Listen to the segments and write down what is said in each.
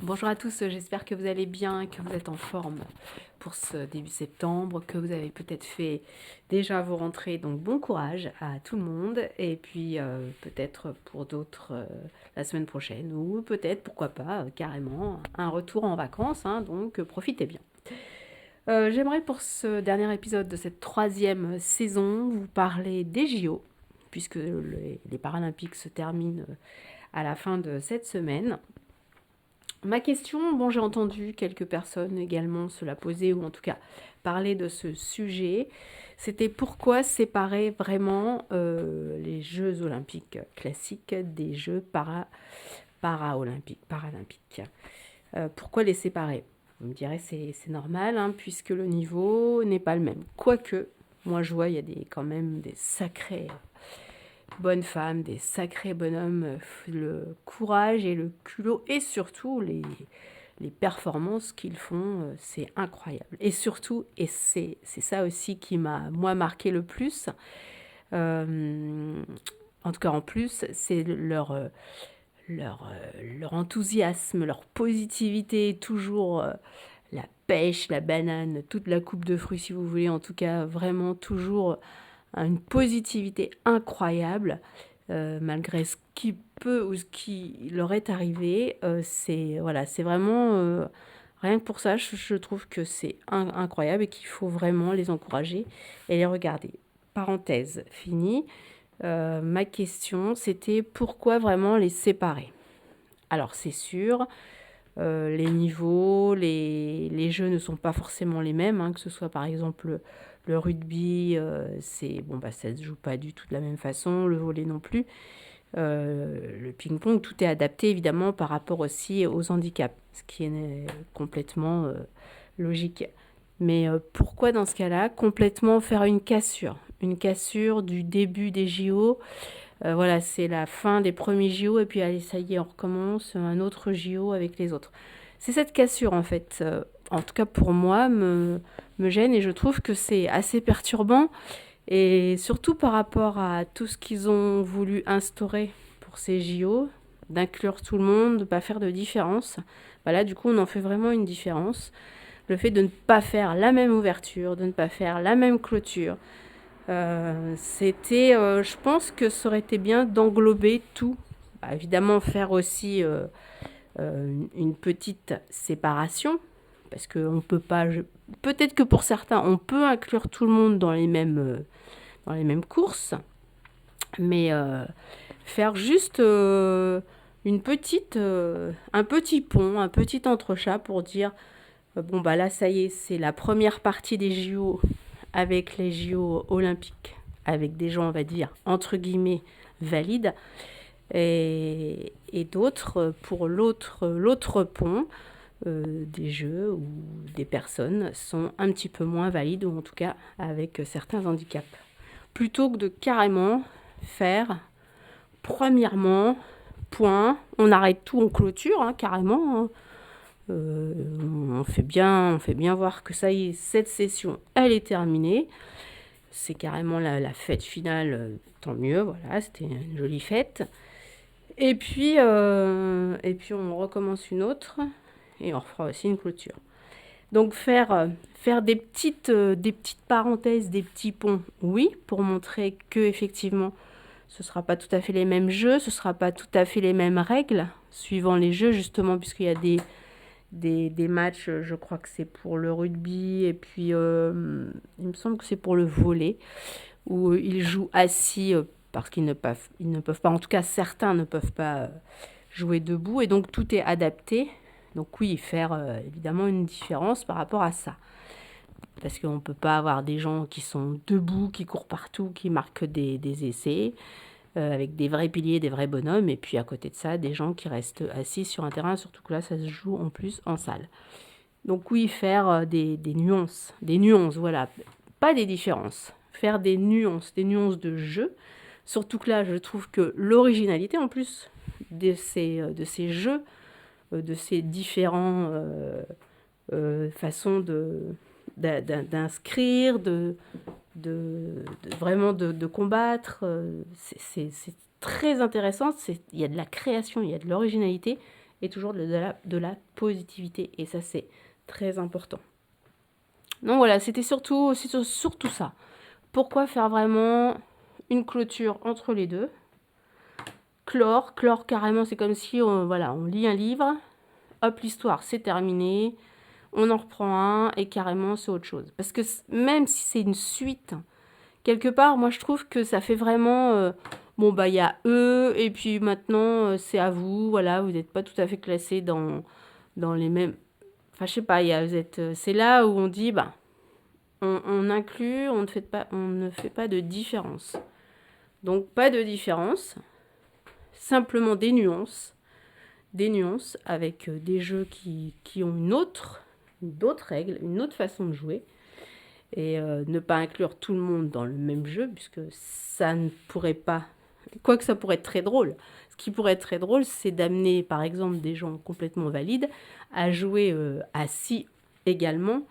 Bonjour à tous, j'espère que vous allez bien, que vous êtes en forme pour ce début septembre, que vous avez peut-être fait déjà vos rentrées, donc bon courage à tout le monde, et puis peut-être pour d'autres la semaine prochaine, ou peut-être, pourquoi pas, carrément un retour en vacances, hein, donc profitez bien. J'aimerais pour ce dernier épisode de cette troisième saison vous parler des JO, puisque les Paralympiques se terminent à la fin de cette semaine. Ma question, bon, j'ai entendu quelques personnes également se la poser, ou en tout cas parler de ce sujet, c'était pourquoi séparer vraiment les Jeux olympiques classiques des Jeux paralympiques. Pourquoi les séparer? Vous me direz c'est normal, hein, puisque le niveau n'est pas le même. Quoique, moi je vois, il y a quand même des sacrés bonnes femmes, des sacrés bonhommes, le courage et le culot, et surtout les performances qu'ils font, c'est incroyable. Et surtout, et c'est ça aussi qui m'a, moi, marqué le plus, en tout cas en plus, c'est leur enthousiasme, leur positivité, toujours la pêche, la banane, toute la coupe de fruits si vous voulez, en tout cas vraiment toujours une positivité incroyable, malgré ce qui peut ou ce qui leur est arrivé. C'est voilà, c'est vraiment rien que pour ça, je trouve que c'est incroyable et qu'il faut vraiment les encourager et les regarder. Parenthèse finie. Ma question, c'était pourquoi vraiment les séparer? Alors c'est sûr, les niveaux, les jeux ne sont pas forcément les mêmes, hein, que ce soit par exemple le rugby, ça ne se joue pas du tout de la même façon, le volley non plus. Le ping-pong, tout est adapté évidemment par rapport aussi aux handicaps, ce qui est complètement logique. Mais pourquoi dans ce cas-là complètement faire une cassure? Une cassure du début des JO. Voilà, c'est la fin des premiers JO et puis allez, ça y est, on recommence un autre JO avec les autres. C'est cette cassure en fait, en tout cas pour moi, me gêne et je trouve que c'est assez perturbant et surtout par rapport à tout ce qu'ils ont voulu instaurer pour ces JO, d'inclure tout le monde, de ne pas faire de différence. Bah là, du coup, on en fait vraiment une différence. Le fait de ne pas faire la même ouverture, de ne pas faire la même clôture, je pense que ça aurait été bien d'englober tout. Bah, évidemment, faire aussi une petite séparation, parce qu'on peut pas. Peut-être que pour certains, on peut inclure tout le monde dans les mêmes courses, mais faire juste un petit pont, un petit entrechat pour dire bon bah là ça y est, c'est la première partie des JO avec les JO olympiques, avec des gens on va dire entre guillemets valides, et d'autres pour l'autre pont, des jeux où des personnes sont un petit peu moins valides ou en tout cas avec certains handicaps. Plutôt que de carrément faire premièrement, point, on arrête tout, on clôture, hein, carrément. Hein. On fait bien voir que ça y est, cette session, elle est terminée. C'est carrément la fête finale, tant mieux, voilà, c'était une jolie fête. Et puis on recommence une autre et on refera aussi une clôture. Donc faire des petites parenthèses, des petits ponts, oui, pour montrer que effectivement ce ne sera pas tout à fait les mêmes jeux, ce ne sera pas tout à fait les mêmes règles, suivant les jeux justement, puisqu'il y a des matchs, je crois que c'est pour le rugby, et puis il me semble que c'est pour le volley, où ils jouent assis parce ils ne peuvent pas, en tout cas certains ne peuvent pas jouer debout, et donc tout est adapté. Donc oui, faire évidemment une différence par rapport à ça. Parce qu'on ne peut pas avoir des gens qui sont debout, qui courent partout, qui marquent des essais, avec des vrais piliers, des vrais bonhommes, et puis à côté de ça, des gens qui restent assis sur un terrain, surtout que là, ça se joue en plus en salle. Donc oui, faire des nuances, voilà, pas des différences, faire des nuances de jeu, surtout que là, je trouve que l'originalité en plus de ces jeux, de ces différents façons d'inscrire, vraiment de combattre. C'est très intéressant. Il y a de la création, il y a de l'originalité. et toujours de la positivité. Et ça, c'est très important. Donc voilà, c'était surtout ça. Pourquoi faire vraiment une clôture entre les deux? Clore carrément, c'est comme si on lit un livre, hop, l'histoire, c'est terminé, on en reprend un et carrément, c'est autre chose. Parce que même si c'est une suite, quelque part, moi, je trouve que ça fait vraiment... il y a eux, et puis maintenant, c'est à vous, voilà, vous n'êtes pas tout à fait classés dans les mêmes... Enfin, je sais pas, c'est là où on dit, on inclut, on ne fait pas de différence. Donc, pas de différence, simplement des nuances avec des jeux qui ont d'autres règles, une autre façon de jouer. Et ne pas inclure tout le monde dans le même jeu, puisque ça ne pourrait pas... Quoique ça pourrait être très drôle. Ce qui pourrait être très drôle, c'est d'amener, par exemple, des gens complètement valides à jouer assis également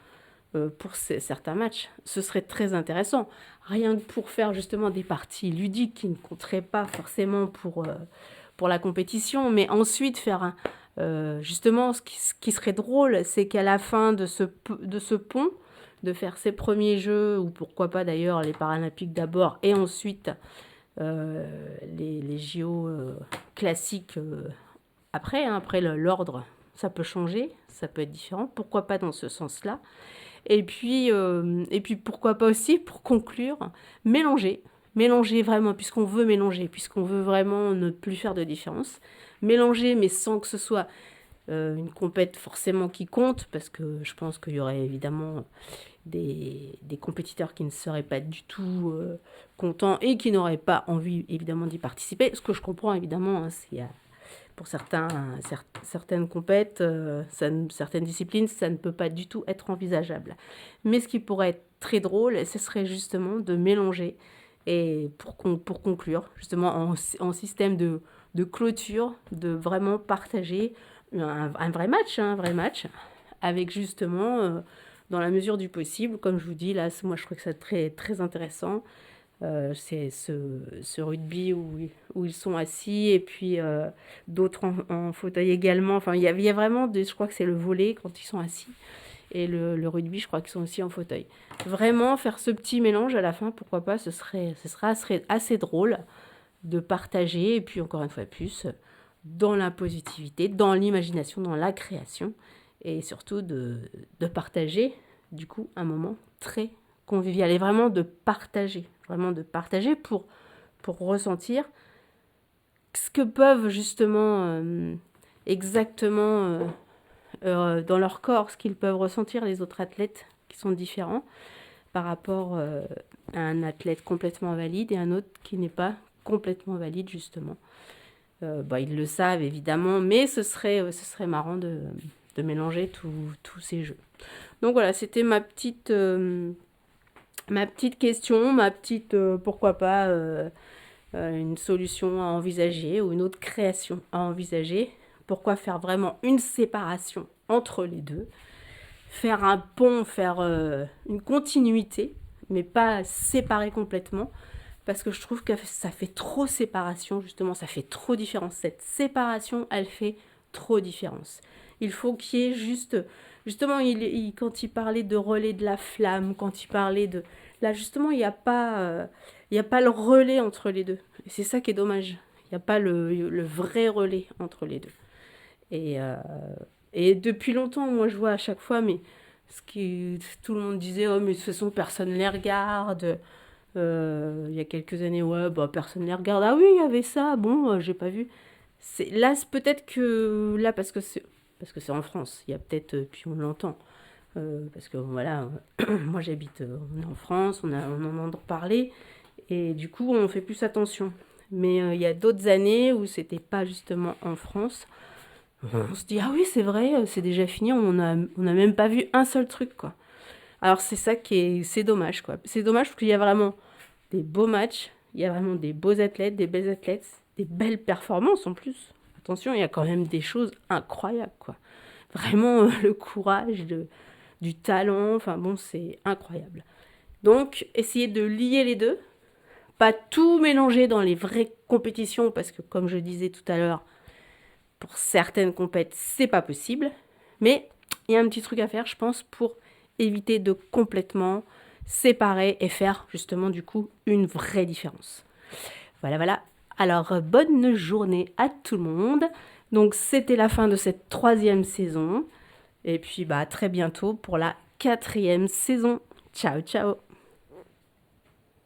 pour certains matchs. Ce serait très intéressant. Rien que pour faire justement des parties ludiques qui ne compteraient pas forcément pour la compétition, mais ensuite faire justement ce qui serait drôle, c'est qu'à la fin de ce pont, de faire ses premiers jeux, ou pourquoi pas d'ailleurs les Paralympiques d'abord, et ensuite les JO classiques après l'ordre, ça peut changer, ça peut être différent, pourquoi pas dans ce sens-là. Et puis pourquoi pas aussi, pour conclure, mélanger vraiment, puisqu'on veut mélanger, puisqu'on veut vraiment ne plus faire de différence, mélanger mais sans que ce soit une compète forcément qui compte, parce que je pense qu'il y aurait évidemment des compétiteurs qui ne seraient pas du tout contents et qui n'auraient pas envie évidemment d'y participer, ce que je comprends évidemment, hein, pour certaines compètes, certaines disciplines, ça ne peut pas du tout être envisageable. Mais ce qui pourrait être très drôle, ce serait justement de mélanger, et pour conclure, justement en système de clôture, de vraiment partager un vrai match, avec justement, dans la mesure du possible, comme je vous dis, là, moi je trouve que c'est très, très intéressant. C'est ce rugby où ils sont assis, et puis d'autres en fauteuil également. Enfin, il y a vraiment, je crois que c'est le volley quand ils sont assis, et le rugby, je crois qu'ils sont aussi en fauteuil. Vraiment faire ce petit mélange à la fin, pourquoi pas, ce serait assez drôle de partager, et puis encore une fois plus, dans la positivité, dans l'imagination, dans la création, et surtout de partager, du coup, un moment très convivial, et vraiment de partager pour ressentir ce que peuvent justement exactement dans leur corps, ce qu'ils peuvent ressentir les autres athlètes qui sont différents par rapport à un athlète complètement valide et un autre qui n'est pas complètement valide justement. Ils le savent évidemment, mais ce serait marrant de mélanger tous ces jeux. Donc voilà, c'était ma petite question, pourquoi pas une solution à envisager ou une autre création à envisager. Pourquoi faire vraiment une séparation entre les deux? Faire un pont, faire une continuité, mais pas séparer complètement, parce que je trouve que ça fait trop séparation, justement, ça fait trop différence. Cette séparation, elle fait trop différence. Il faut qu'il y ait justement, quand il parlait de relais de la flamme, quand il parlait de... Là, justement, il n'y a pas le relais entre les deux. Et c'est ça qui est dommage. Il n'y a pas le vrai relais entre les deux. Et depuis longtemps, moi, je vois à chaque fois, mais tout le monde disait, oh, mais de toute façon, personne ne les regarde. Il y a quelques années, ouais, personne ne les regarde. Ah oui, il y avait ça, bon, j'ai pas vu. Là, c'est peut-être que là, parce que c'est en France, il y a peut-être, puis on l'entend. Parce que voilà, moi j'habite, on est en France, on en entend parler, et du coup on fait plus attention. Mais il y a d'autres années où c'était pas justement en France. On se dit, ah oui, c'est vrai, c'est déjà fini, on a même pas vu un seul truc, quoi. Alors c'est ça c'est dommage, quoi. C'est dommage parce qu'il y a vraiment des beaux matchs, il y a vraiment des beaux athlètes, des belles athlètes, des belles performances en plus. Attention, il y a quand même des choses incroyables, quoi. Vraiment, le courage, du talent, enfin bon, c'est incroyable. Donc, essayez de lier les deux, pas tout mélanger dans les vraies compétitions, parce que comme je disais tout à l'heure, Pour certaines compètes, c'est pas possible, mais il y a un petit truc à faire, je pense, pour éviter de complètement séparer et faire justement du coup une vraie différence. Voilà. Alors, bonne journée à tout le monde. Donc, c'était la fin de cette 3e saison. Et puis, à très bientôt pour la 4e saison. Ciao, ciao.